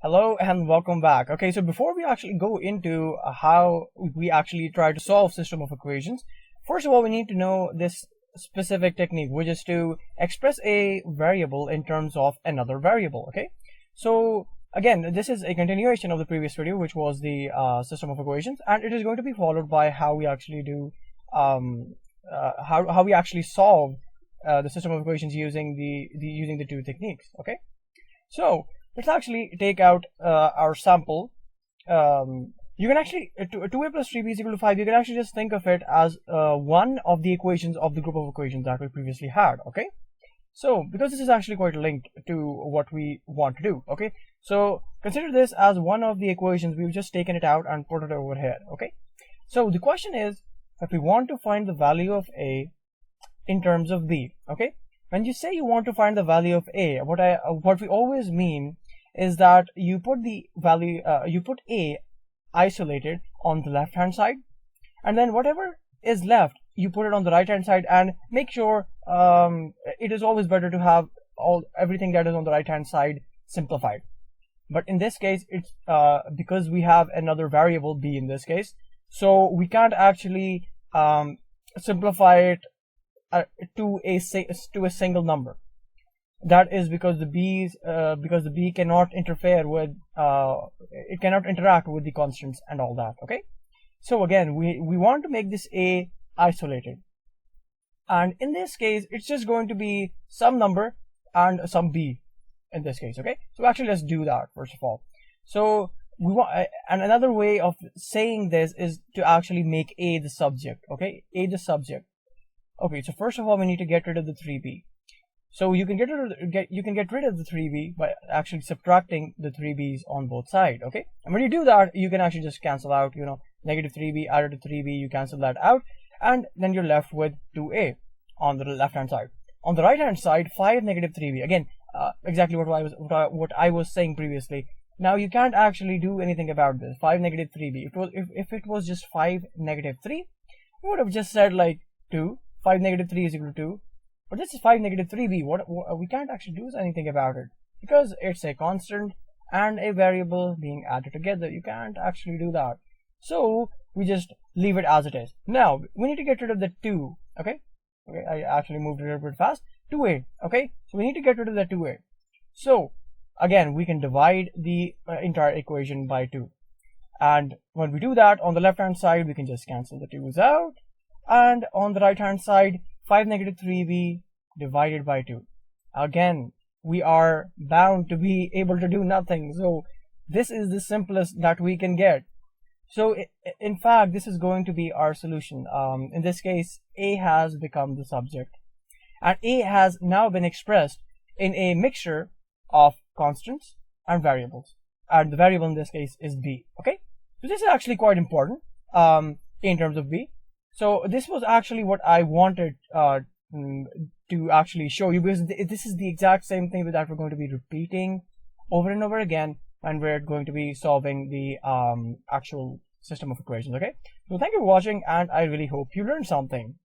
Hello and welcome back. Okay, so before we actually go into how we actually try to solve system of equations, first of all, we need to know this specific technique, which is to express a variable in terms of another variable. Okay, so again, this is a continuation of the previous video, which was the system of equations, and it is going to be followed by how we actually do how we actually solve the system of equations using the two techniques. Okay, so let's actually take out our sample. You can actually 2a plus 3b is equal to 5. You can actually just think of it as one of the equations of the group of equations that we previously had. Okay, so because this is actually quite linked to what we want to do. Okay, so consider this as one of the equations. We've just taken it out and put it over here. Okay, so the question is, if we want to find the value of a in terms of b. Okay, when you say you want to find the value of a, what we always mean is that you put the value, you put a isolated on the left hand side, and then whatever is left you put it on the right hand side, and make sure it is always better to have everything that is on the right hand side simplified. But in this case, it's because we have another variable b in this case, so we can't actually simplify it to a single number. That is because the b cannot interfere with it cannot interact with the constants and all that. Okay, so again, we want to make this a isolated, and in this case it's just going to be some number and some b in this case. Okay, so actually let's do that first of all. So we want, and another way of saying this is to actually make a the subject. Okay, a the subject. Okay, so first of all we need to get rid of the 3b. So you can get rid of the 3b by actually subtracting the 3b's on both sides. Okay, and when you do that, you can actually just cancel out, negative 3b added to 3b, you cancel that out, and then you're left with 2a on the left hand side. On the right hand side, 5 negative 3b. Again, exactly what I was saying previously. Now you can't actually do anything about this. 5 negative 3b. If it was just 5 negative 3, we would have just said like 2. 5 negative 3 is equal to 2. But this is 5 negative 3b. We can't actually do anything about it because it's a constant and a variable being added together. You can't actually do that. So we just leave it as it is. Now we need to get rid of the 2. Okay, I actually moved it a little bit fast. 2a. Okay, so we need to get rid of the 2a. So again, we can divide the entire equation by 2. And when we do that, on the left hand side, we can just cancel the 2's out. And on the right hand side, 5 negative 3b divided by 2. Again, we are bound to be able to do nothing. So this is the simplest that we can get. So in fact, this is going to be our solution. In this case, a has become the subject, and a has now been expressed in a mixture of constants and variables, and the variable in this case is b. Okay, so this is actually quite important in terms of b. So this was actually what I wanted to actually show you, because this is the exact same thing that we're going to be repeating over and over again, and we're going to be solving the actual system of equations. Okay, so thank you for watching, and I really hope you learned something.